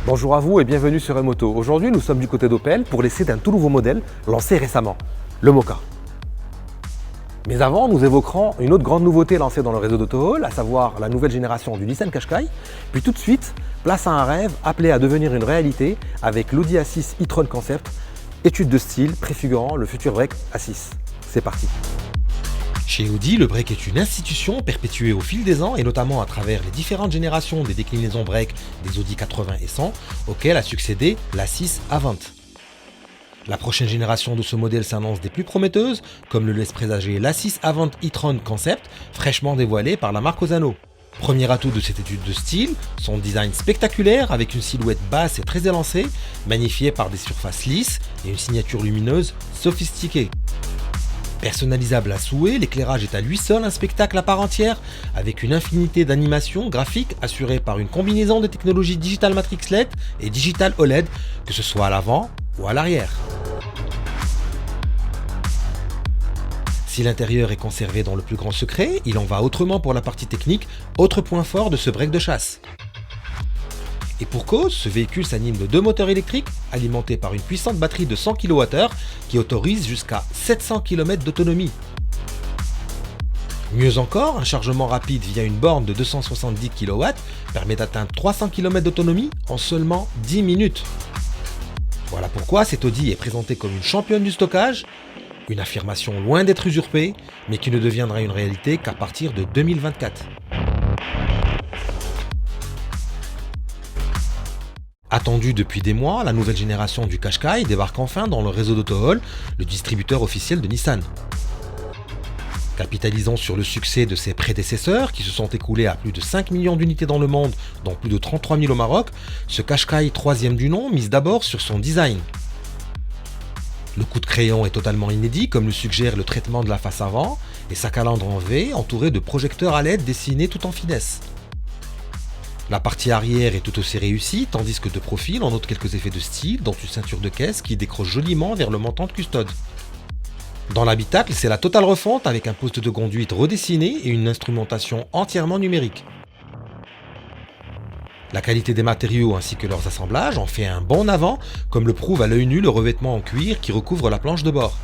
Bonjour à vous et bienvenue sur Emoto. Aujourd'hui, nous sommes du côté d'Opel pour l'essai d'un tout nouveau modèle lancé récemment, le Mokka. Mais avant, nous évoquerons une autre grande nouveauté lancée dans le réseau d'AutoHaul, à savoir la nouvelle génération du Nissan Qashqai. Puis tout de suite, place à un rêve appelé à devenir une réalité avec l'Audi A6 e-tron Concept, étude de style préfigurant le futur break A6. C'est parti. Chez Audi, le break est une institution perpétuée au fil des ans et notamment à travers les différentes générations des déclinaisons break des Audi 80 et 100 auxquelles a succédé l'A6 Avant. La prochaine génération de ce modèle s'annonce des plus prometteuses, comme le laisse présager l'A6 Avant e-tron Concept, fraîchement dévoilé par la marque Osano. Premier atout de cette étude de style, son design spectaculaire avec une silhouette basse et très élancée, magnifiée par des surfaces lisses et une signature lumineuse sophistiquée. Personnalisable à souhait, l'éclairage est à lui seul un spectacle à part entière, avec une infinité d'animations graphiques assurées par une combinaison de technologies Digital Matrix LED et Digital OLED, que ce soit à l'avant ou à l'arrière. Si l'intérieur est conservé dans le plus grand secret, il en va autrement pour la partie technique, autre point fort de ce break de chasse. Et pour cause, ce véhicule s'anime de deux moteurs électriques alimentés par une puissante batterie de 100 kWh qui autorise jusqu'à 700 km d'autonomie. Mieux encore, un chargement rapide via une borne de 270 kW permet d'atteindre 300 km d'autonomie en seulement 10 minutes. Voilà pourquoi cette Audi est présentée comme une championne du stockage, une affirmation loin d'être usurpée, mais qui ne deviendra une réalité qu'à partir de 2024. Attendue depuis des mois, la nouvelle génération du Qashqai débarque enfin dans le réseau d'AutoHaul, le distributeur officiel de Nissan. Capitalisant sur le succès de ses prédécesseurs, qui se sont écoulés à plus de 5 millions d'unités dans le monde, dont plus de 33 000 au Maroc, ce Qashqai troisième du nom mise d'abord sur son design. Le coup de crayon est totalement inédit, comme le suggère le traitement de la face avant, et sa calandre en V, entourée de projecteurs à LED dessinés tout en finesse. La partie arrière est tout aussi réussie, tandis que de profil, on note quelques effets de style, dont une ceinture de caisse qui décroche joliment vers le montant de custode. Dans l'habitacle, c'est la totale refonte avec un poste de conduite redessiné et une instrumentation entièrement numérique. La qualité des matériaux ainsi que leurs assemblages en fait un bond en avant, comme le prouve à l'œil nu le revêtement en cuir qui recouvre la planche de bord.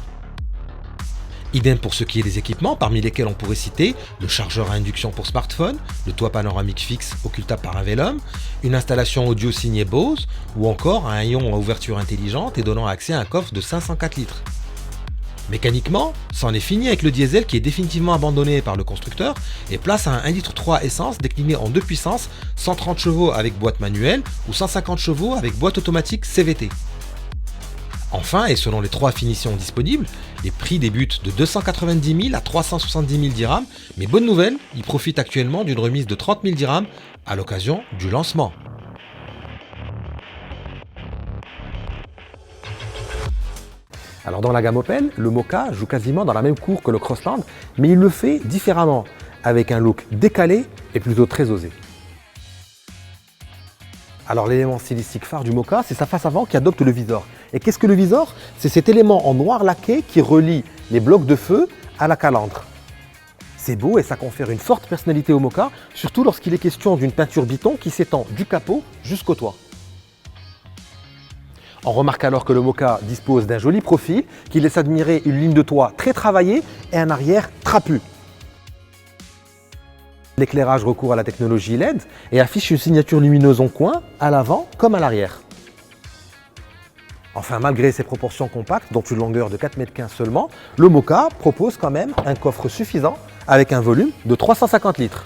Idem pour ce qui est des équipements, parmi lesquels on pourrait citer le chargeur à induction pour smartphone, le toit panoramique fixe occultable par un vélum, une installation audio signée Bose, ou encore un haillon à ouverture intelligente et donnant accès à un coffre de 504 litres. Mécaniquement, c'en est fini avec le diesel qui est définitivement abandonné par le constructeur et place à un 1,3 litre essence décliné en deux puissances, 130 chevaux avec boîte manuelle ou 150 chevaux avec boîte automatique CVT. Enfin, et selon les trois finitions disponibles, les prix débutent de 290 000 à 370 000 dirhams, mais bonne nouvelle, ils profitent actuellement d'une remise de 30 000 dirhams à l'occasion du lancement. Alors dans la gamme Opel, le Mokka joue quasiment dans la même cour que le Crossland, mais il le fait différemment, avec un look décalé et plutôt très osé. Alors l'élément stylistique phare du Mokka, c'est sa face avant qui adopte le visor. Et qu'est-ce que le visor? C'est cet élément en noir laqué qui relie les blocs de feu à la calandre. C'est beau et ça confère une forte personnalité au Mokka, surtout lorsqu'il est question d'une peinture biton qui s'étend du capot jusqu'au toit. On remarque alors que le Mokka dispose d'un joli profil qui laisse admirer une ligne de toit très travaillée et un arrière trapu. L'éclairage recourt à la technologie LED et affiche une signature lumineuse en coin, à l'avant comme à l'arrière. Enfin, malgré ses proportions compactes, dont une longueur de 4,15 m seulement, le Mokka propose quand même un coffre suffisant avec un volume de 350 litres.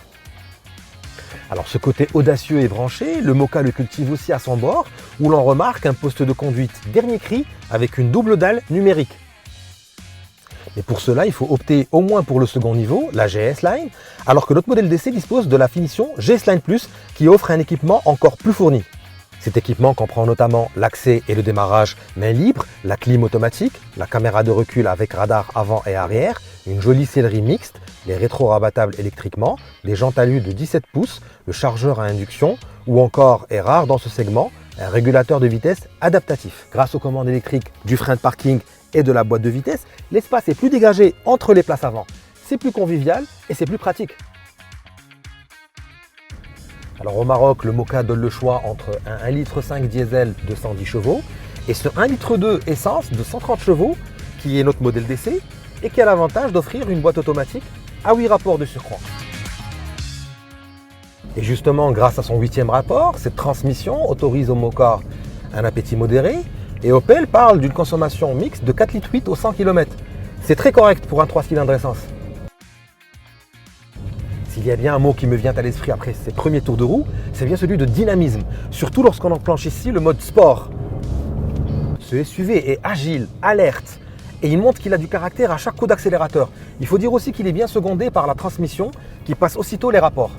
Alors ce côté audacieux et branché, le Mokka le cultive aussi à son bord, où l'on remarque un poste de conduite dernier cri avec une double dalle numérique. Et pour cela, il faut opter au moins pour le second niveau, la GS Line, alors que notre modèle d'essai dispose de la finition GS Line Plus qui offre un équipement encore plus fourni. Cet équipement comprend notamment l'accès et le démarrage main libre, la clim automatique, la caméra de recul avec radar avant et arrière, une jolie sellerie mixte, les rétro-rabattables électriquement, les jantes alu de 17 pouces, le chargeur à induction ou encore, et rare dans ce segment, un régulateur de vitesse adaptatif. Grâce aux commandes électriques du frein de parking et de la boîte de vitesse, l'espace est plus dégagé entre les places avant. C'est plus convivial et c'est plus pratique. Alors au Maroc, le Moka donne le choix entre un 1,5 litre diesel de 110 chevaux et ce 1,2 litre essence de 130 chevaux qui est notre modèle d'essai et qui a l'avantage d'offrir une boîte automatique à 8 rapports de surcroît. Et justement, grâce à son 8e rapport, cette transmission autorise au Moka un appétit modéré et Opel parle d'une consommation mixte de 4,8 litres au 100 km. C'est très correct pour un 3 cylindres essence. S'il y a bien un mot qui me vient à l'esprit après ces premiers tours de roue, c'est bien celui de dynamisme, surtout lorsqu'on enclenche ici le mode sport. Ce SUV est agile, alerte, et il montre qu'il a du caractère à chaque coup d'accélérateur. Il faut dire aussi qu'il est bien secondé par la transmission qui passe aussitôt les rapports.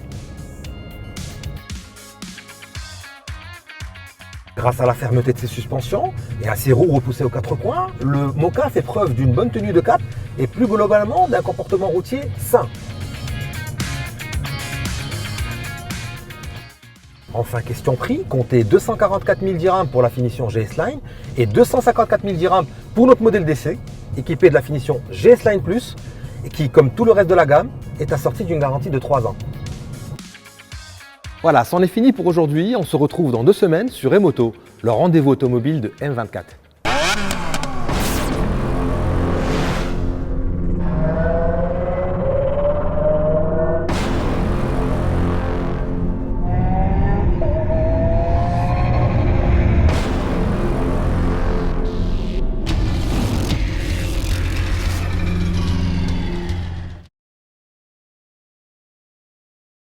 Grâce à la fermeté de ses suspensions et à ses roues repoussées aux 4 coins, le Moka fait preuve d'une bonne tenue de cap et plus globalement d'un comportement routier sain. Enfin, question prix, comptez 244 000 dirhams pour la finition GS Line et 254 000 dirhams pour notre modèle d'essai, équipé de la finition GS Line Plus, et qui, comme tout le reste de la gamme, est assorti d'une garantie de 3 ans. Voilà, c'en est fini pour aujourd'hui. On se retrouve dans 2 semaines sur Emoto, le rendez-vous automobile de M24.